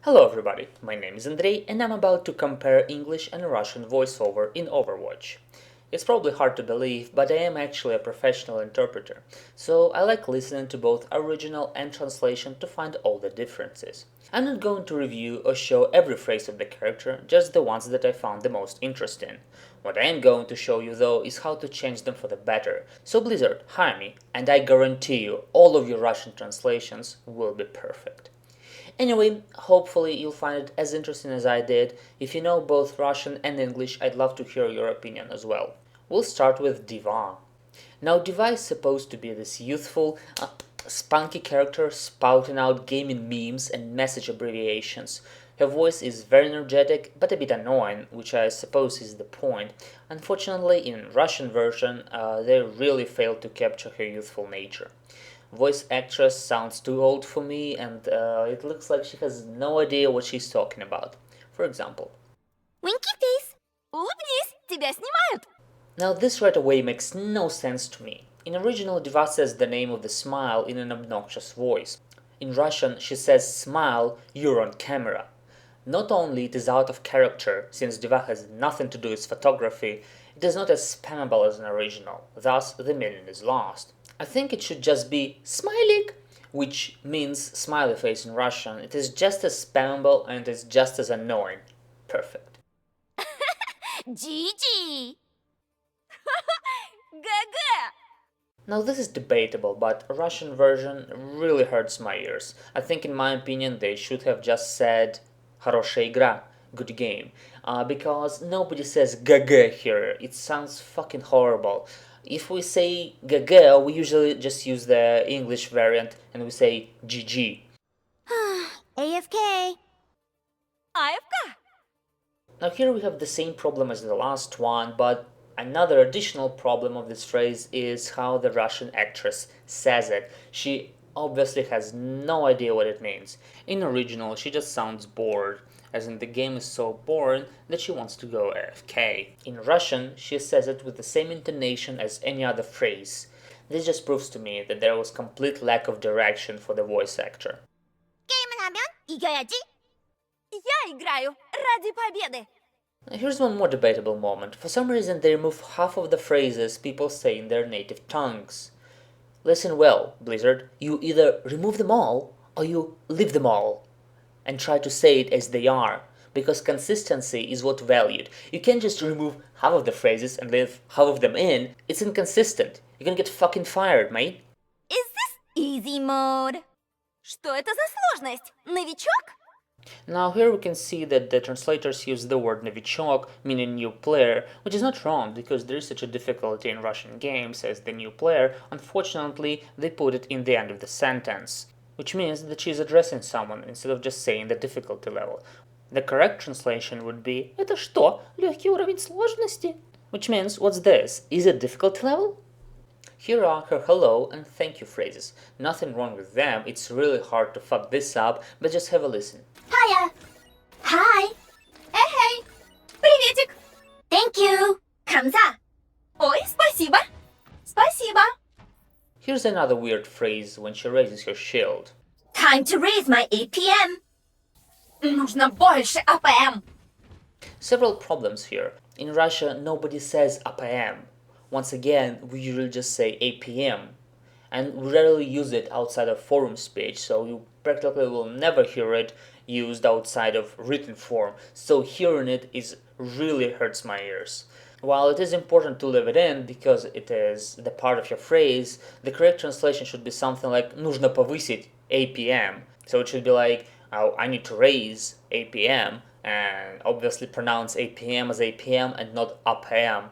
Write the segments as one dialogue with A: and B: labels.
A: Hello everybody, my name is Andrei and I'm about to compare English and Russian voiceover in Overwatch. It's probably hard to believe, but I am actually a professional interpreter, so I like listening to both original and translation to find all the differences. I'm not going to review or show every phrase of the character, just the ones that I found the most interesting. What I am going to show you though is how to change them for the better. So Blizzard, hire me, and I guarantee you all of your Russian translations will be perfect. Anyway, hopefully you'll find it as interesting as I did. If you know both Russian and English, I'd love to hear your opinion as well. We'll start with D.Va. Now, D.Va is supposed to be this youthful, spunky character spouting out gaming memes and message abbreviations. Her voice is very energetic, but a bit annoying, which I suppose is the point. Unfortunately, in Russian version, they really failed to capture her youthful nature. Voice actress sounds too old for me, and it looks like she has no idea what she's talking about. For example.
B: Winky face! Улыбнись, тебя снимают!
A: Now this right away makes no sense to me. In original, D.Va says the name of the smile in an obnoxious voice. In Russian, she says smile, you're on camera. Not only it is out of character, since D.Va has nothing to do with photography, it is not as spammable as an original, thus the meaning is lost. I think it should just be smiley, which means smiley face in Russian. It is just as spammable and it is just as annoying. Perfect.
B: GG! GG!
A: Now this is debatable, but a Russian version really hurts my ears. I think in my opinion they should have just said хорошая игра, good game, because nobody says GG here. It sounds fucking horrible. If we say GG, we usually just use the English variant and we say GG.
B: AFK. AFK.
A: Now here we have the same problem as the last one, but another additional problem of this phrase is how the Russian actress says it. She obviously has no idea what it means. In original, she just sounds bored, as in the game is so boring that she wants to go AFK. In Russian, she says it with the same intonation as any other phrase. This just proves to me that there was complete lack of direction for the voice actor.
B: 게임을 하면 이겨야지. Я играю ради победы.
A: Now here's one more debatable moment. For some reason they remove half of the phrases people say in their native tongues. Listen well, Blizzard, you either remove them all or you leave them all and try to say it as they are, because consistency is what valued. You can't just remove half of the phrases and leave half of them in. It's inconsistent. You're gonna get fucking fired, mate.
B: Is this easy mode? Что это за сложность? Новичок?
A: Now here we can see that the translators use the word novichok, meaning new player, which is not wrong because there is such a difficulty in Russian games as the new player. Unfortunately, they put it in the end of the sentence, which means that she's addressing someone instead of just saying the difficulty level. The correct translation would be «Это что? Легкий уровень сложности?» Which means, what's this? Is it difficulty level? Here are her hello and thank you phrases. Nothing wrong with them, it's really hard to fuck this up, but just have a listen.
B: Hiya. Hi. Hey, hey. Приветик. Thank you. 감사. Ой, спасибо. Спасибо.
A: Here's another weird phrase when she raises her shield.
B: Time to raise my APM. Нужно больше APM.
A: Several problems here. In Russia, nobody says APM. Once again, we usually just say APM. And we rarely use it outside of forum speech, so you practically will never hear it used outside of written form, so hearing it really hurts my ears. While it is important to leave it in because it is the part of your phrase, the correct translation should be something like нужно повысить APM. So it should be like, oh, I need to raise APM, and obviously pronounce APM as APM and not APM.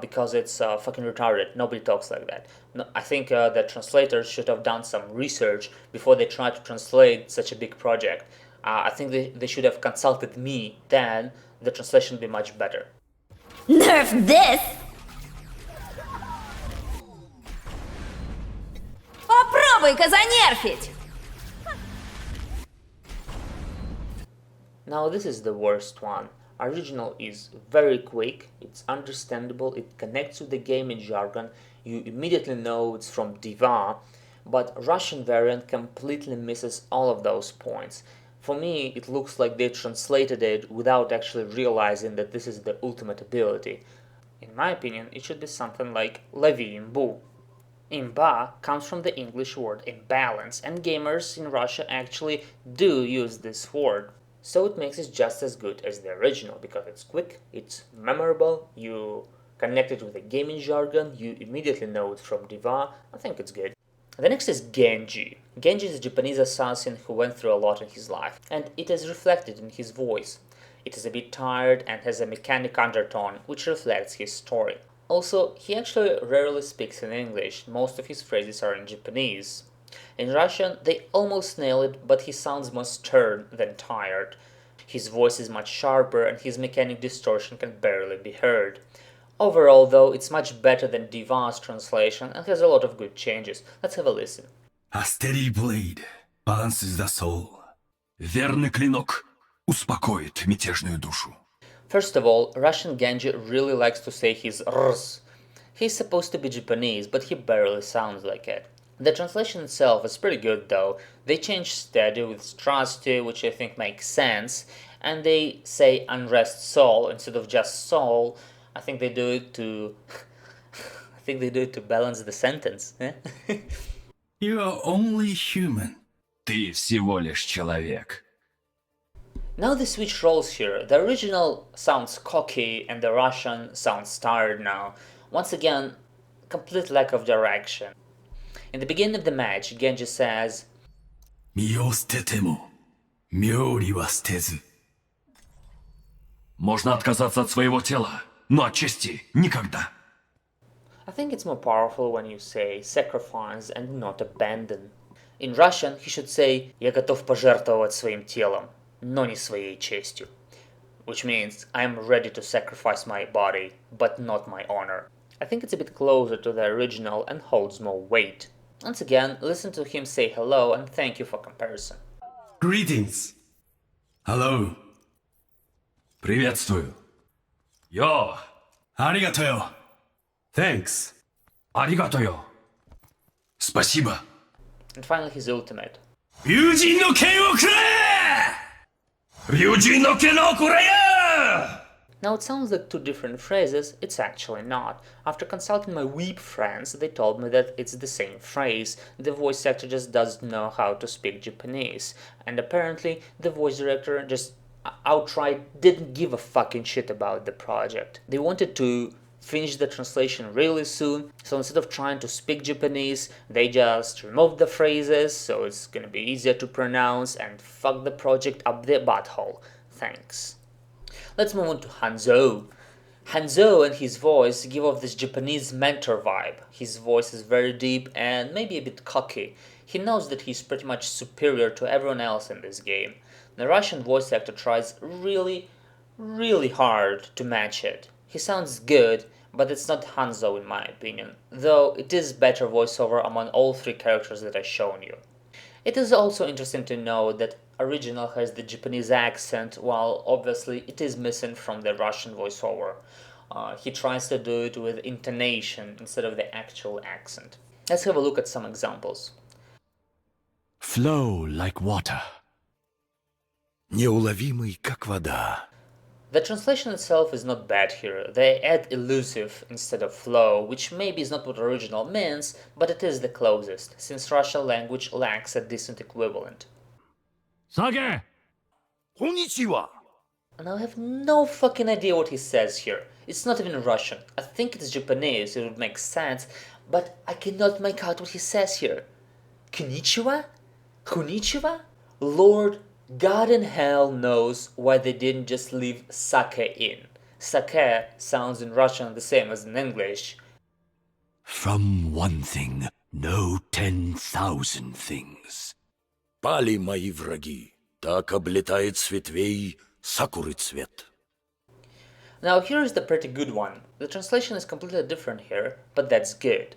A: Because it's fucking retarded. Nobody talks like that. No, I think the translators should have done some research before they tried to translate such a big project. I think they should have consulted me, then the translation would be much better.
B: Nerf this! Попробуй-ка занерфить!
A: Now this is the worst one. Original is very quick, it's understandable, it connects with the gaming jargon, you immediately know it's from D.Va, but Russian variant completely misses all of those points. For me, it looks like they translated it without actually realizing that this is the ultimate ability. In my opinion, it should be something like Levi Imbu. Imba comes from the English word imbalance, and gamers in Russia actually do use this word. So it makes it just as good as the original because it's quick, it's memorable, you connect it with the gaming jargon, you immediately know it from D.Va. I think it's good. The next is Genji. Genji is a Japanese assassin who went through a lot in his life, and it is reflected in his voice. It is a bit tired and has a mechanic undertone, which reflects his story. Also, he actually rarely speaks in English, most of his phrases are in Japanese. In Russian, they almost nail it, but he sounds more stern than tired. His voice is much sharper and his mechanic distortion can barely be heard. Overall, though, it's much better than D.Va's translation and has a lot of good changes. Let's have a listen.
C: A steady blade balances the soul. Верный клинок успокоит мятежную душу.
A: First of all, Russian Genji really likes to say his Rs. He's supposed to be Japanese, but he barely sounds like it. The translation itself is pretty good though. They change steady with strasty, which I think makes sense, and they say unrest soul instead of just soul. I think they do it to balance the sentence.
C: You are only human. Ты всего лишь человек.
A: Now they switch roles here. The original sounds cocky and the Russian sounds tired now. Once again, complete lack of direction. In the beginning of the match, Genji says,
C: 身を捨てても妙理は捨てず. Можно отказаться от своего тела, но от чести никогда.
A: I think it's more powerful when you say sacrifice and not abandon. In Russian, he should say, я готов пожертвовать своим телом, но не своей честью. Which means, I am ready to sacrifice my body, but not my honor. I think it's a bit closer to the original and holds more weight. Once again, listen to him say hello and thank you for comparison.
C: Greetings. Hello. Приветствую. Yo. Arigato. Thanks. Arigato. Спасибо.
A: And finally his ultimate.
C: 友人の剣をくれ! 友人の剣をくれや!
A: Now it sounds like two different phrases, it's actually not. After consulting my weeb friends, they told me that it's the same phrase. The voice actor just doesn't know how to speak Japanese. And apparently the voice director just outright didn't give a fucking shit about the project. They wanted to finish the translation really soon, so instead of trying to speak Japanese, they just removed the phrases so it's gonna be easier to pronounce and fuck the project up their butthole. Thanks. Let's move on to Hanzo. Hanzo and his voice give off this Japanese mentor vibe. His voice is very deep and maybe a bit cocky. He knows that he's pretty much superior to everyone else in this game. The Russian voice actor tries really hard to match it. He sounds good, but it's not Hanzo in my opinion, though it is better voiceover among all three characters that I've shown you. It is also interesting to know that original has the Japanese accent, while obviously it is missing from the Russian voiceover. He tries to do it with intonation instead of the actual accent. Let's have a look at some examples.
C: Flow like water. Неуловимый как вода.
A: The translation itself is not bad here. They add elusive instead of flow, which maybe is not what original means, but it is the closest, since Russian language lacks a decent equivalent.
C: Sage! Konnichiwa!
A: And I have no fucking idea what he says here. It's not even Russian. I think it's Japanese, it would make sense, but I cannot make out what he says here. Konnichiwa? Konnichiwa? Lord God in hell knows why they didn't just leave sake in. Sake sounds in Russian the same as in English.
C: From one thing, know 10,000 things. Пали мои враги, так облетает с ветвей сакуры цвет.
A: Now here's the pretty good one. The translation is completely different here, but that's good.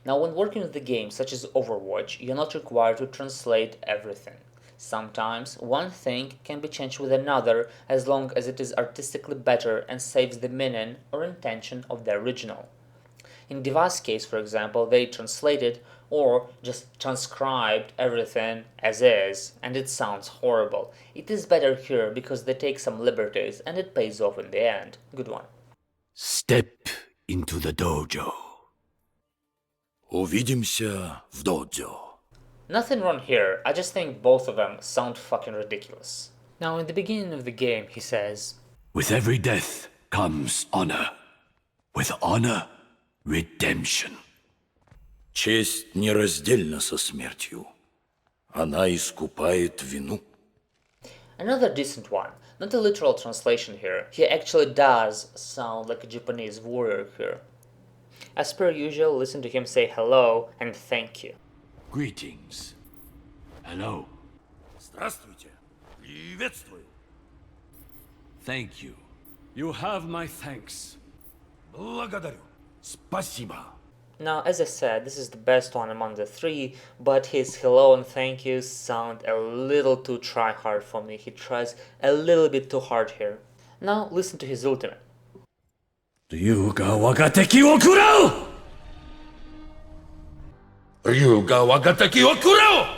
A: Now when working with the game such as Overwatch, you're not required to translate everything. Sometimes one thing can be changed with another as long as it is artistically better and saves the meaning or intention of the original. In D.Va's case, for example, they translated or just transcribed everything as is, and it sounds horrible. It is better here because they take some liberties and it pays off in the end. Good one.
C: Step into the dojo. Увидимся в доджо.
A: Nothing wrong here, I just think both of them sound fucking ridiculous. Now in the beginning of the game he says,
C: With every death comes honor. With honor, redemption. Честь нераздельна со смертью. Она искупает вину.
A: Another decent one, not a literal translation here, he actually does sound like a Japanese warrior here. As per usual, listen to him say hello and thank you.
C: Greetings. Hello. Здравствуйте. Приветствую. Thank you. You have my thanks. Благодарю. Спасибо.
A: Now, as I said, this is the best one among the three, but his hello and thank you sound a little too try-hard for me. He tries a little bit too hard here. Now, listen to his ultimate.
C: Ryuga waga teki wo kurao! Ryuga waga teki wo kurao!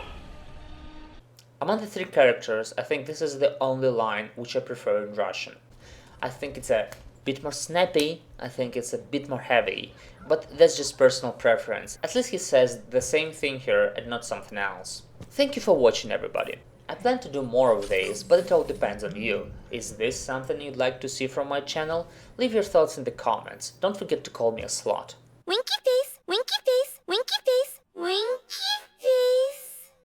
A: Among the three characters, I think this is the only line which I prefer in Russian. I think it's a bit more snappy, I think it's a bit more heavy, but that's just personal preference. At least he says the same thing here and not something else. Thank you for watching, everybody. I plan to do more of these, but it all depends on you. Is this something you'd like to see from my channel? Leave your thoughts in the comments. Don't forget to call me a slut.
B: Winky face, winky face, winky face, winky face.